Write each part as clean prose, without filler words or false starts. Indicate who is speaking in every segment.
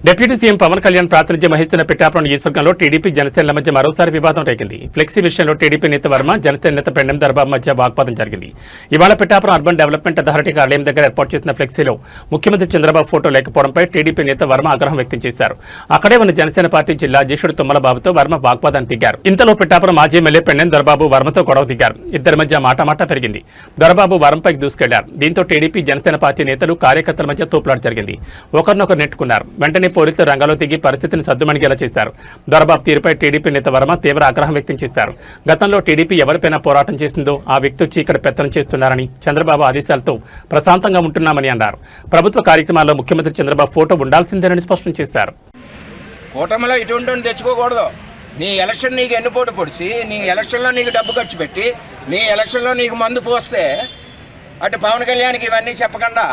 Speaker 1: Deputy CM Pawan Kalyan ప్రాతినిధ్యం వహిస్తున్న పిఠాపురం నియోజకవర్గంలో టీడీపీ జనసేనల మధ్య మరోసారి వివాదం రేగింది. ఫ్లెక్సీ విషయంలో టీడీపీ నేత వర్మ, జనసేన నేత పెండెం దర్బాబు మధ్య వాగ్వాదం జరిగింది. ఇవాళ పిఠాపురం అర్బన్ డెవలప్మెంట్ అథారిటీ కార్యాలయం దగ్గర ఏర్పాటు చేసిన ఫ్లెక్సీలో ముఖ్యమంత్రి చంద్రబాబు ఫోటో లేకపోవడంపై టీడీపీ నేత వర్మ ఆగ్రహం వ్యక్తం చేశారు. అక్కడే ఉన్న జనసేన పార్టీ జిల్లా అధ్యక్షుడు తుమ్మలబాబుతో వర్మ వాగ్వాదాన్ని దిగారు. ఇంతలో పిఠాపురం మాజీ ఎమ్మెల్యే పెండెం దర్బాబు వర్మతో గొడవ దిగారు. ఇద్దరి మధ్య మాటామాట పెరిగింది. దర్బాబు వర్మపైకి దూసుకెళ్లారు. దీంతో టీడీపీ జనసేన పార్టీ నేతలు కార్యకర్తల మధ్య తోపులాట జరిగింది. ఒకరినొకరు నెట్టుకున్నారు. వెంటనే పోలీసులు రంగంలో దిగి పరిస్థితిని సద్దుమణిగేలా చేశారు. దర్బాబు తీరుపై టీడీపీ నేత వర్మ తీవ్ర ఆగ్రహం వ్యక్తం చేశారు. గతంలో టీడీపీ ఎవరిపైనా పోరాటం చేసిందో ఆ వ్యక్తి వచ్చి ఇక్కడ పెత్తనం చేస్తున్నారని, చంద్రబాబు ఆదేశాలతో ప్రశాంతంగా ఉంటున్నామని అన్నారు. ప్రభుత్వ కార్యక్రమాల్లో ముఖ్యమంత్రి చంద్రబాబు ఫోటో ఉండాల్సిందేనని స్పష్టం చేశారు.
Speaker 2: కూటమిలో ఇటువంటి తెచ్చుకోకూడదు. నీ ఎలక్షన్ నీకు ఎన్నుపోటు పొడిచి, నీ ఎలక్షన్లో నీకు డబ్బు ఖర్చు పెట్టి, నీ ఎలక్షన్లో నీకు మందు పోస్తే అటు పవన్ కళ్యాణ్కి ఇవన్నీ చెప్పకుండా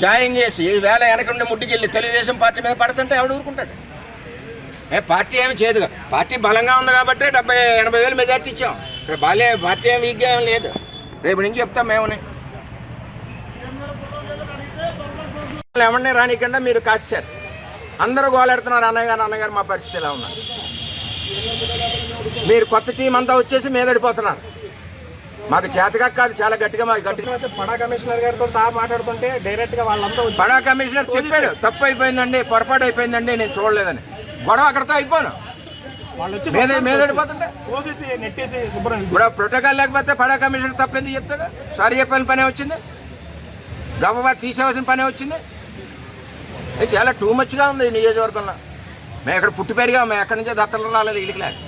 Speaker 2: జాయిన్ చేసి వేళ వెనకుండి ముడ్డుకెళ్ళి తెలుగుదేశం పార్టీ మీద పడుతుంటే ఎవడు ఊరుకుంటాడు? పార్టీ ఏమి చేయదుగా. పార్టీ బలంగా ఉంది కాబట్టి 70-80 వేలు మెజార్టీ ఇచ్చాం. ఇక్కడ పార్టీ ఏమి వీక్గా ఏం లేదు. రేపు నుంచి చెప్తాం మేమని. ఎవరిని రానికుండా మీరు కాసేశారు. అందరూ గోలెడుతున్నారు, అన్నగారు మా పరిస్థితి ఎలా ఉన్నారు. మీరు కొత్త టీం అంతా వచ్చేసి మీదడిపోతున్నారు. మాకు చేతగా కాదు, చాలా గట్టిగా మాకు గట్టిగా.
Speaker 3: పడా కమిషనర్ గారితో సహా మాట్లాడుతుంటే డైరెక్ట్ గా వాళ్ళంతా
Speaker 2: పడా కమిషనర్ చెప్పాడు, తప్పు అయిపోయిందండి, పొరపాటు అయిపోయిందండి, నేను చూడలేదని. గొడవ అక్కడితో అయిపోను. మీదడిపోతుంటే
Speaker 3: నెట్టేసి శుభ్రం.
Speaker 2: ఇప్పుడు ప్రోటోకాల్ లేకపోతే పడా కమిషనర్ తప్పు ఎందుకు చెప్తాడు? సారీ చెప్పిన పనే వచ్చింది, గబగబా తీసేవలసిన పనే వచ్చింది. అది చాలా టూ మచ్గా ఉంది ఈ నియోజకవర్గంలో. మేము ఇక్కడ పుట్టి పెరిగాము, మేము ఎక్కడి నుంచో దత్తలు రాలేదు. ఇళ్ళకి లేదు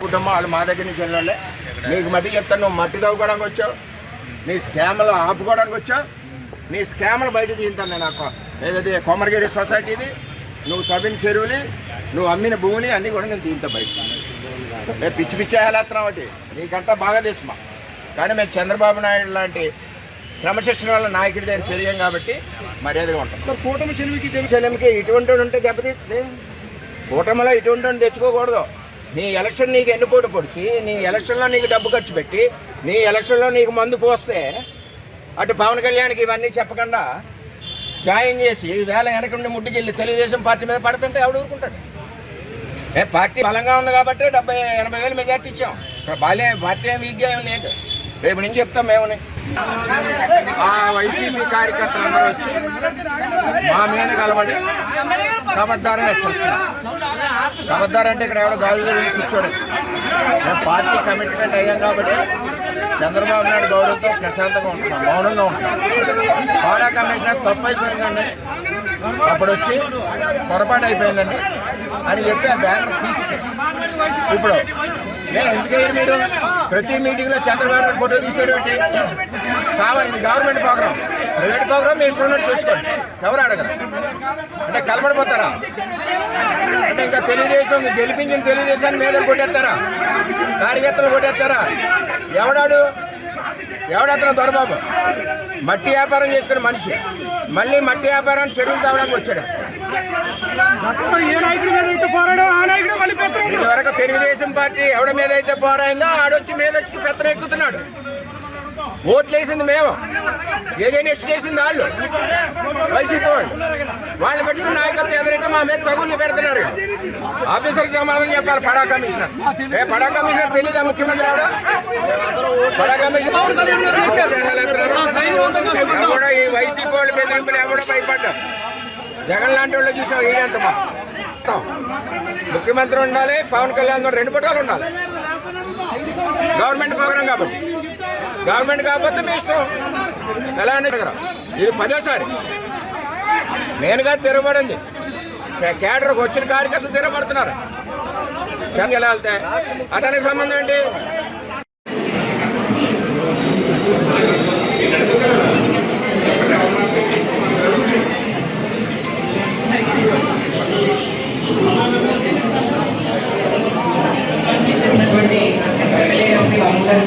Speaker 2: కుటుంబం వాళ్ళు మా దగ్గర నుంచి వెళ్ళే. నీకు మట్టి చెప్తాను, నువ్వు మట్టి తవ్వుకోవడానికి వచ్చావు, నీ స్కామ్లు ఆపుకోవడానికి వచ్చావు. నీ స్కామ్లు బయట తీస్తాను నేను. ఏదైతే కొమరగిరి సొసైటీది, నువ్వు తవ్విన చెరువుని, నువ్వు అమ్మిన భూమిని అన్నీ కూడా నేను తీంతా బయట. మేము పిచ్చి పిచ్చి వేలేస్తున్నాం. ఒకటి నీకంతా బాగా తెలుసుమా. కానీ మేము చంద్రబాబు నాయుడు లాంటి క్రమశిక్షణ వల్ల నాయకుడి దగ్గర పెరిగాం కాబట్టి మర్యాదగా ఉంటాం.
Speaker 3: సార్ కూటమి
Speaker 2: చెలిమికి ఇటువంటి ఉంటే దెబ్బతీస్తుంది. కూటమిలో ఇటువంటి తెచ్చుకోకూడదు. నీ ఎలక్షన్ నీకు ఎన్నుపోటు పొడిచి, నీ ఎలక్షన్లో నీకు డబ్బు ఖర్చు పెట్టి, నీ ఎలక్షన్లో నీకు మందు పోస్తే అటు పవన్ కళ్యాణ్కి ఇవన్నీ చెప్పకుండా జాయిన్ చేసి వేళ వెనకుండి ముడ్డుకెళ్ళి తెలుగుదేశం పార్టీ మీద పడుతుంటే ఎవడు ఊరుకుంటాడు? పార్టీ బలంగా ఉంది కాబట్టి 70-80 వేలు మెజార్టీ ఇచ్చాం. ఇక్కడ పార్టీ ఏమి వీక్గా ఏం లేదు. రేపు నుంచి చెప్తాం మేమని. ఆ వైసీపీ కార్యకర్తలందరూ వచ్చి మా మీద కలబడి కబద్దారని హెచ్చరిస్తున్నారు. కబద్దారంటే ఇక్కడ ఎవడో గాజు కూర్చోడు. మేము పార్టీ కమిట్మెంట్ అయ్యాం కాబట్టి చంద్రబాబు నాయుడు గౌరవంతో ప్రశాంతంగా ఉంటున్నాం, మౌనంగా ఉంటున్నాం. పాడా కమిషనర్ తప్పు అయిపోయిందండి, అప్పుడు వచ్చి పొరపాటు అయిపోయిందండి అని చెప్పి ఆ బ్యానర్ తీసేసారు. ఇప్పుడు ఎందుకయ్యారు మీరు? ప్రతి మీటింగ్లో చంద్రబాబు నాయుడు ఫోటో తీసేటువంటి కావాలి. ఇది గవర్నమెంట్ ప్రోగ్రామ్, ప్రైవేట్ ప్రోగ్రామ్ మీ ఇష్టం ఉన్నట్టు చేసుకోండి. ఎవరు అడగరు. అంటే కలబడిపోతారా? అంటే ఇంకా తెలుగుదేశం గెలిపించిన తెలుగుదేశాన్ని మీద కొట్టేస్తారా? కార్యకర్తలు కొట్టేస్తారా? ఎవడతను దొరబాబు మట్టి వ్యాపారం చేసుకున్న మనిషి మళ్ళీ మట్టి వ్యాపారాన్ని చెరువులు తవ్వడానికి వచ్చాడు. ఇదివరకు తెలుగుదేశం పార్టీ ఎవడి మీద అయితే పోరాయిందో ఆడొచ్చి మీద వచ్చి పెత్తనం ఎక్కుతున్నాడు. ఓట్లు వేసింది మేము, ఎగైనెస్ట్ చేసింది వాళ్ళు, వైసీపీ వాళ్ళు పెట్టుకున్న నాయకత్వం ఎదురైతే మా మీద తగులు పెడుతున్నారు. ఆఫీసర్ సమాధానం చెప్పాలి. పడా కమిషనర్ పడా కమిషనర్ తెలీదా ముఖ్యమంత్రి ఆవిడ? పడా కమిషనర్ కూడా ఈ వైసీపీ వాళ్ళు బెదిరింపులు ఎవడో భయపడ్డారు. జగన్ లాంటి వాళ్ళు చూసాం. ఈడంత ముఖ్యమంత్రి ఉండాలి, పవన్ కళ్యాణ్ 2 ఫోటోలు ఉండాలి. గవర్నమెంట్ ప్రోగ్రాం కాబట్టి. గవర్నమెంట్ కాకపోతే మీ ఇష్టం. ఎలా అనేది ఇది 10వ మెయిన్గా తిరగబడింది. కేడర్కి వచ్చిన కార్యకర్తలు తిరగబడుతున్నారు. ఎలా వెళ్తే అతనికి సంబంధం ఏంటి?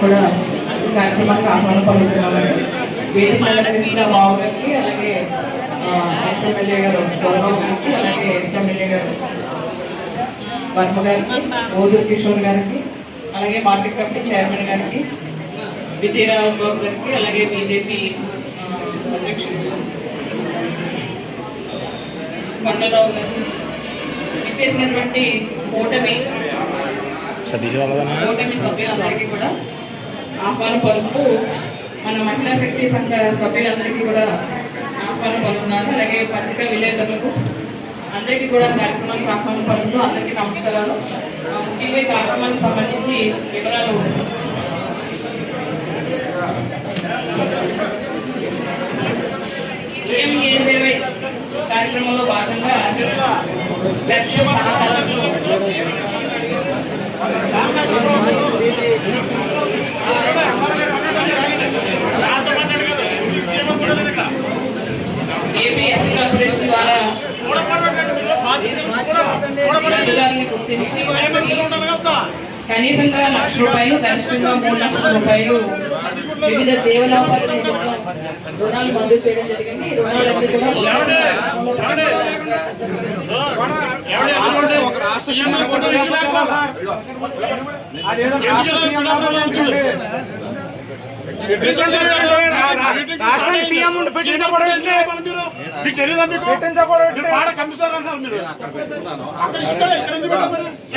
Speaker 4: కూడా కార్యక్రమానికి ఆహ్వానం పలుకుతున్నామండి. వేదిక మీద బాబు గారికి, అలాగే ఎమ్మెల్యే గారు గౌరవ్ గారికి, అలాగే ఎమ్మెల్యే గారు వర్మ గారికి, ఓదూరు కిషోర్ గారికి, అలాగే మార్కెట్ కమిటీ చైర్మన్ గారికి, విజయరావు బాబు గారికి, అలాగే బీజేపీ అధ్యక్షుడు కొండరావు గారు ఇచ్చేసినటువంటి కూటమి సభ్యులందరికీ కూడా ఆహ్వానం పలుకుతూ మన మహిళా శక్తి సంఘ సభ్యులందరికీ కూడా ఆహ్వానం పలుకుతున్నాను. అలాగే పత్రికా విలేకరులకు అందరికీ కూడా కార్యక్రమానికి ఆహ్వానం పలుకుతూ అందరికీ నమస్కారాలు. ముఖ్యంగా ఈ కార్యక్రమానికి సంబంధించి వివరాలు ఏఎంఏ కార్యక్రమంలో భాగంగా ఏపీ ఎస్సీ కార్పొరేషన్ ద్వారా గుర్తించి కనీసంగా ₹1,00,000 గరిష్టంగా ₹3,00,000 వివిధ దేవలాపాల రుణాలు మంజూరు చేయడం జరిగింది.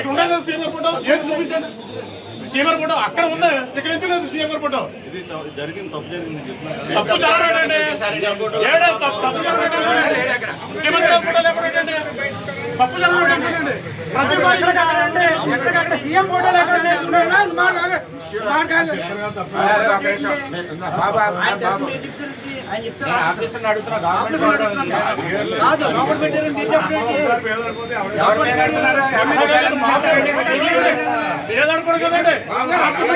Speaker 4: రుణాలన్నీ
Speaker 5: సీఎం ఫోటో అక్కడ ఉందా? ఇక్కడ ఎందుకు లేదు సీఎం ఫోటో? ఇది జరిగింది, తప్పు జరిగింది. తప్పు జరగడండి. ముఖ్యమంత్రి ఫోటో లేకపోతే తప్పు జరగడండి.
Speaker 3: సీఎం ఫోటోలు
Speaker 2: ఆఫీసర్ని అడుగుతున్నా, గవర్నమెంట్
Speaker 5: ఏదనుకోడు కదండి.